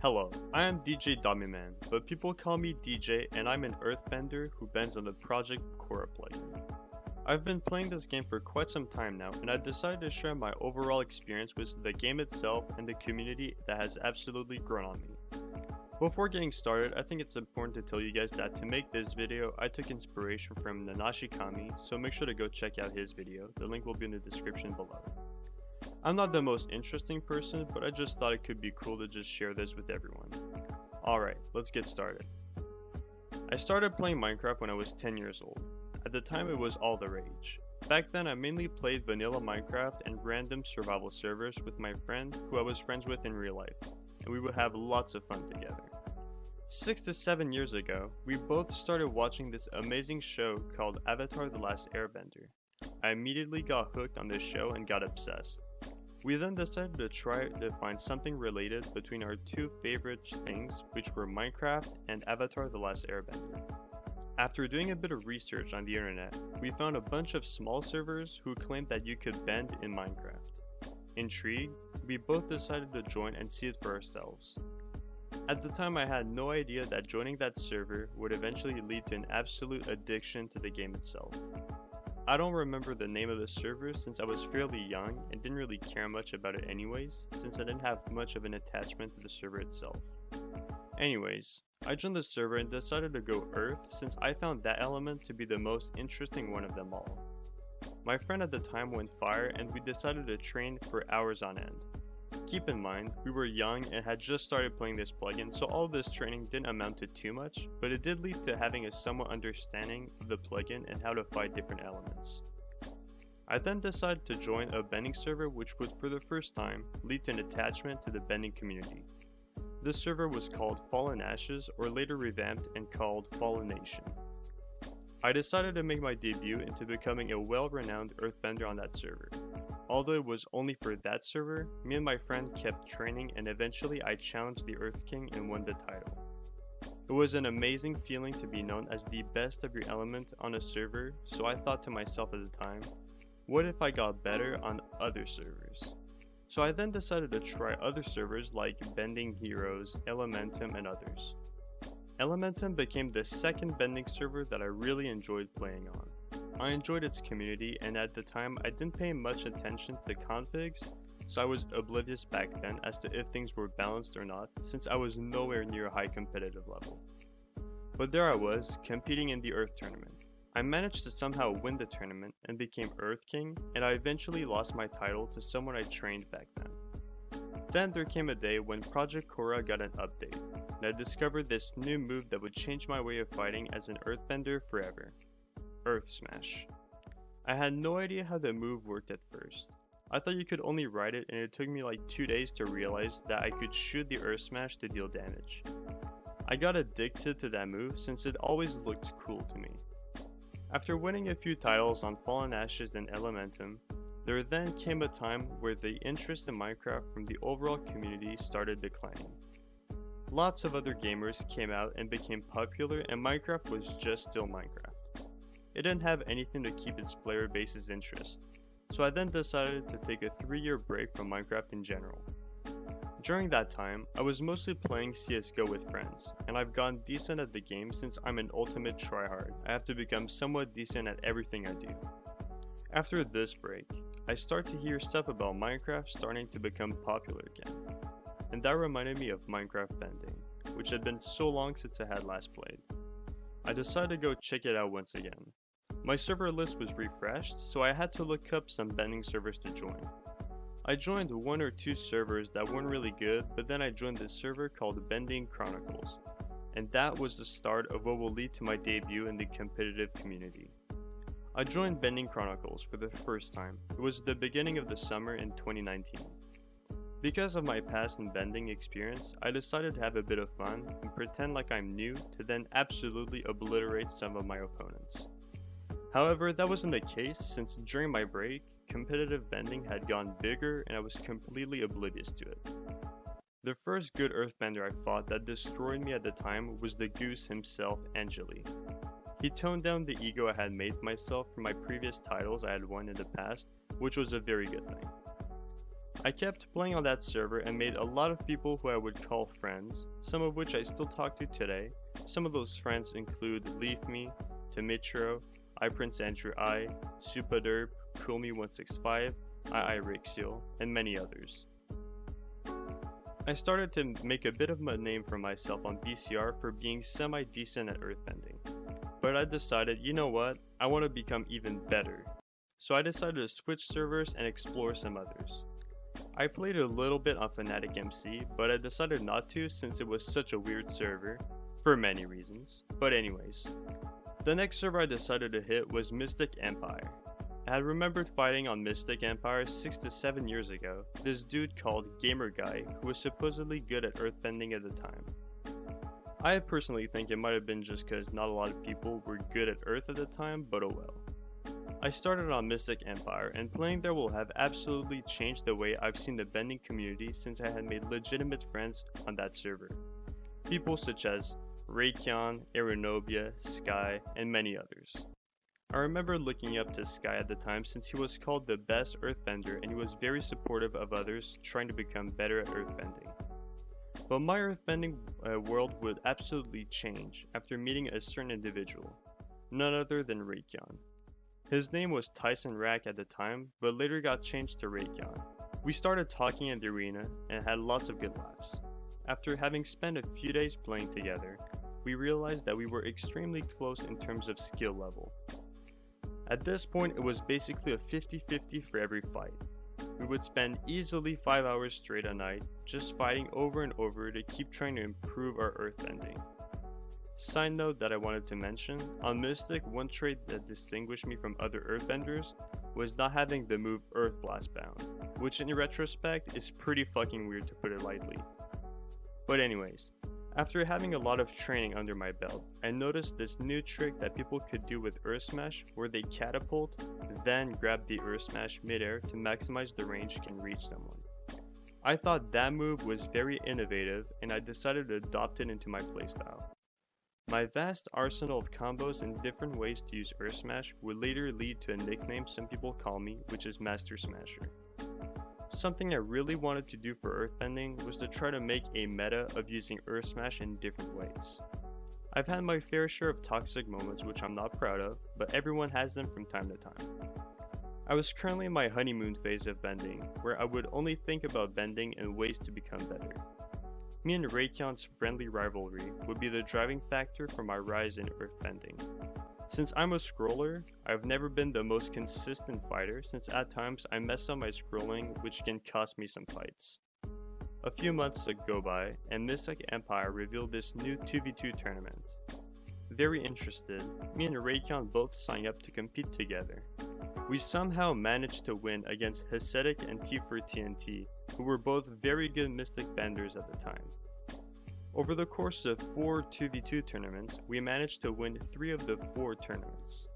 Hello, I am DJDomiman, but people call me DJ and I'm an earthbender who bends on the Project Korra plugin. I've been playing this game for quite some time now and I decided to share my overall experience with the game itself and the community that has absolutely grown on me. Before getting started, I think it's important to tell you guys that to make this video, I took inspiration from Nanashi Kami, so make sure to go check out his video, the link will be in the description below. I'm not the most interesting person, but I just thought it could be cool to just share this with everyone. Alright, let's get started. I started playing Minecraft when I was 10 years old. At the time it was all the rage. Back then I mainly played vanilla Minecraft and random survival servers with my friend who I was friends with in real life, and we would have lots of fun together. 6 to 7 years ago, we both started watching this amazing show called Avatar: The Last Airbender. I immediately got hooked on this show and got obsessed. We then decided to try to find something related between our two favorite things, which were Minecraft and Avatar: The Last Airbender. After doing a bit of research on the internet, we found a bunch of small servers who claimed that you could bend in Minecraft. Intrigued, we both decided to join and see it for ourselves. At the time I had no idea that joining that server would eventually lead to an absolute addiction to the game itself. I don't remember the name of the server since I was fairly young and didn't really care much about it anyways, since I didn't have much of an attachment to the server itself. Anyways, I joined the server and decided to go Earth since I found that element to be the most interesting one of them all. My friend at the time went Fire and we decided to train for hours on end. Keep in mind, we were young and had just started playing this plugin, so all this training didn't amount to too much, but it did lead to having a somewhat understanding of the plugin and how to fight different elements. I then decided to join a bending server which would for the first time lead to an attachment to the bending community. This server was called Fallen Ashes, or later revamped and called Fallen Nation. I decided to make my debut into becoming a well-renowned earthbender on that server. Although it was only for that server, me and my friend kept training and eventually I challenged the Earth King and won the title. It was an amazing feeling to be known as the best of your element on a server, so I thought to myself at the time, what if I got better on other servers? So I then decided to try other servers like Bending Heroes, Elementum, and others. Elementum became the second bending server that I really enjoyed playing on. I enjoyed its community, and at the time I didn't pay much attention to configs, so I was oblivious back then as to if things were balanced or not, since I was nowhere near a high competitive level. But there I was, competing in the Earth tournament. I managed to somehow win the tournament and became Earth King, and I eventually lost my title to someone I trained back then. Then there came a day when Project Korra got an update, and I discovered this new move that would change my way of fighting as an earthbender forever. Earth Smash. I had no idea how the move worked at first. I thought you could only ride it and it took me like 2 days to realize that I could shoot the Earth Smash to deal damage. I got addicted to that move since it always looked cool to me. After winning a few titles on Fallen Ashes and Elementum, there then came a time where the interest in Minecraft from the overall community started declining. Lots of other gamers came out and became popular and Minecraft was just still Minecraft. It didn't have anything to keep its player base's interest, so I then decided to take a 3-year break from Minecraft in general. During that time, I was mostly playing CSGO with friends, and I've gotten decent at the game since I'm an ultimate tryhard. I have to become somewhat decent at everything I do. After this break, I start to hear stuff about Minecraft starting to become popular again, and that reminded me of Minecraft bending, which had been so long since I had last played. I decided to go check it out once again. My server list was refreshed, so I had to look up some bending servers to join. I joined 1 or 2 servers that weren't really good, but then I joined this server called Bending Chronicles, and that was the start of what will lead to my debut in the competitive community. I joined Bending Chronicles for the first time. It was the beginning of the summer in 2019. Because of my past and bending experience, I decided to have a bit of fun and pretend like I'm new to then absolutely obliterate some of my opponents. However, that wasn't the case since during my break, competitive bending had gone bigger and I was completely oblivious to it. The first good earthbender I fought that destroyed me at the time was the goose himself, Angeli. He toned down the ego I had made myself from my previous titles I had won in the past, which was a very good thing. I kept playing on that server and made a lot of people who I would call friends, some of which I still talk to today. Some of those friends include LeafMe, Tomitro, iPrinceAndrewI, Supaderp, CoolMe165, iiRixiel, and many others. I started to make a bit of a name for myself on BCR for being semi-decent at earthbending, but I decided, you know what, I want to become even better. So I decided to switch servers and explore some others. I played a little bit on Fnatic MC, but I decided not to since it was such a weird server, for many reasons. But anyways, the next server I decided to hit was Mystic Empire. I had remembered fighting on Mystic Empire 6 to 7 years ago, this dude called Gamer Guy who was supposedly good at earthbending at the time. I personally think it might have been just because not a lot of people were good at earth at the time, but oh well. I started on Mystic Empire, and playing there will have absolutely changed the way I've seen the bending community since I had made legitimate friends on that server. People such as Raikyon, Aeronobia, Sky, and many others. I remember looking up to Sky at the time since he was called the best earthbender and he was very supportive of others trying to become better at earthbending. But my earthbending world would absolutely change after meeting a certain individual, none other than Raikyon. His name was Tyson Rack at the time, but later got changed to Raikyon. We started talking in the arena and had lots of good laughs. After having spent a few days playing together, we realized that we were extremely close in terms of skill level. At this point, it was basically a 50-50 for every fight. We would spend easily 5 hours straight a night, just fighting over and over to keep trying to improve our earthbending. Side note that I wanted to mention, on Mystic, one trait that distinguished me from other earthbenders was not having the move Earth Blast bound, which in retrospect is pretty fucking weird to put it lightly. But anyways, after having a lot of training under my belt, I noticed this new trick that people could do with Earth Smash where they catapult, then grab the Earth Smash midair to maximize the range can reach someone. I thought that move was very innovative and I decided to adopt it into my playstyle. My vast arsenal of combos and different ways to use Earth Smash would later lead to a nickname some people call me, which is Master Smasher. Something I really wanted to do for earthbending was to try to make a meta of using Earth Smash in different ways. I've had my fair share of toxic moments which I'm not proud of, but everyone has them from time to time. I was currently in my honeymoon phase of bending, where I would only think about bending and ways to become better. Me and Raikyon's friendly rivalry would be the driving factor for my rise in earthbending. Since I'm a scroller, I've never been the most consistent fighter since at times I mess up my scrolling which can cost me some fights. A few months go by and Mystic Empire revealed this new 2v2 tournament. Very interested, me and Raikyon both signed up to compete together. We somehow managed to win against Hasidic and T4TNT, who were both very good Mystic benders at the time. Over the course of 4 2v2 tournaments, we managed to win 3 of the 4 tournaments.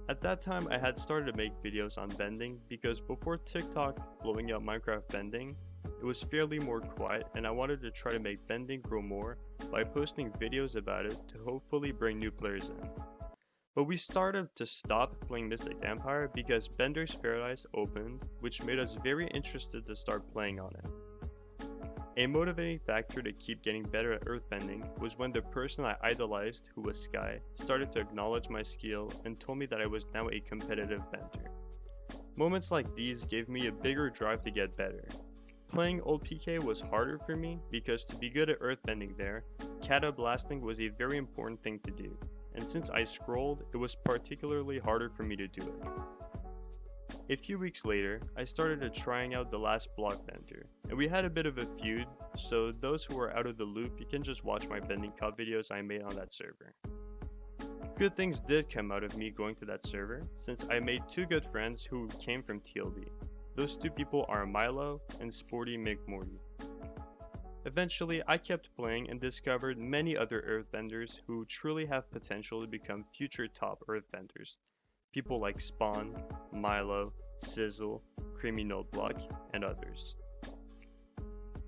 At that time, I had started to make videos on bending because before TikTok blowing up Minecraft bending, it was fairly more quiet and I wanted to try to make bending grow more by posting videos about it to hopefully bring new players in. But we started to stop playing Mystic Empire because Bender's Paradise opened, which made us very interested to start playing on it. A motivating factor to keep getting better at earthbending was when the person I idolized, who was Sky, started to acknowledge my skill and told me that I was now a competitive bender. Moments like these gave me a bigger drive to get better. Playing old PK was harder for me because to be good at earthbending there, kata blasting was a very important thing to do, and since I scrolled, it was particularly harder for me to do it. A few weeks later, I started trying out the last block bender, and we had a bit of a feud, so those who are out of the loop, you can just watch my bending cup videos I made on that server. Good things did come out of me going to that server, since I made 2 good friends who came from TLD. Those 2 people are Milo and Sporty McMorty. Eventually, I kept playing and discovered many other earthbenders who truly have potential to become future top earthbenders. People like Spawn, Milo, Sizzle, Creamy Noteblock, and others.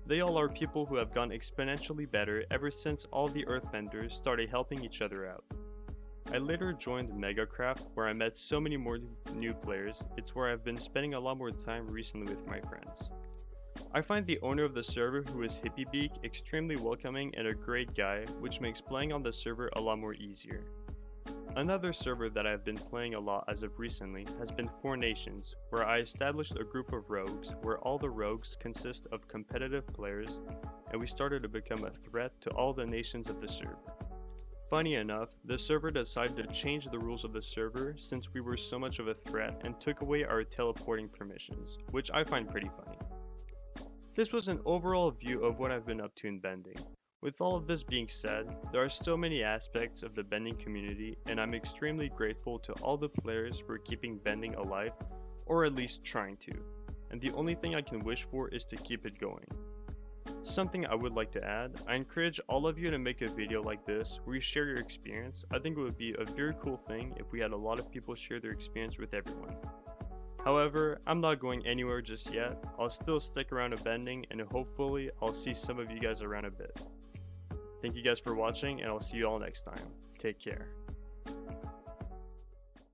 They all are people who have gone exponentially better ever since all the earthbenders started helping each other out. I later joined Megacraft, where I met so many more new players. It's where I've been spending a lot more time recently with my friends. I find the owner of the server, who is HippieBeak, extremely welcoming and a great guy, which makes playing on the server a lot more easier. Another server that I've been playing a lot as of recently has been 4 Nations, where I established a group of rogues where all the rogues consist of competitive players, and we started to become a threat to all the nations of the server. Funny enough, the server decided to change the rules of the server since we were so much of a threat and took away our teleporting permissions, which I find pretty funny. This was an overall view of what I've been up to in bending. With all of this being said, there are so many aspects of the bending community, and I'm extremely grateful to all the players for keeping bending alive, or at least trying to, and the only thing I can wish for is to keep it going. Something I would like to add, I encourage all of you to make a video like this where you share your experience. I think it would be a very cool thing if we had a lot of people share their experience with everyone. However, I'm not going anywhere just yet. I'll still stick around to bending, and hopefully I'll see some of you guys around a bit. Thank you guys for watching, and I'll see you all next time. Take care.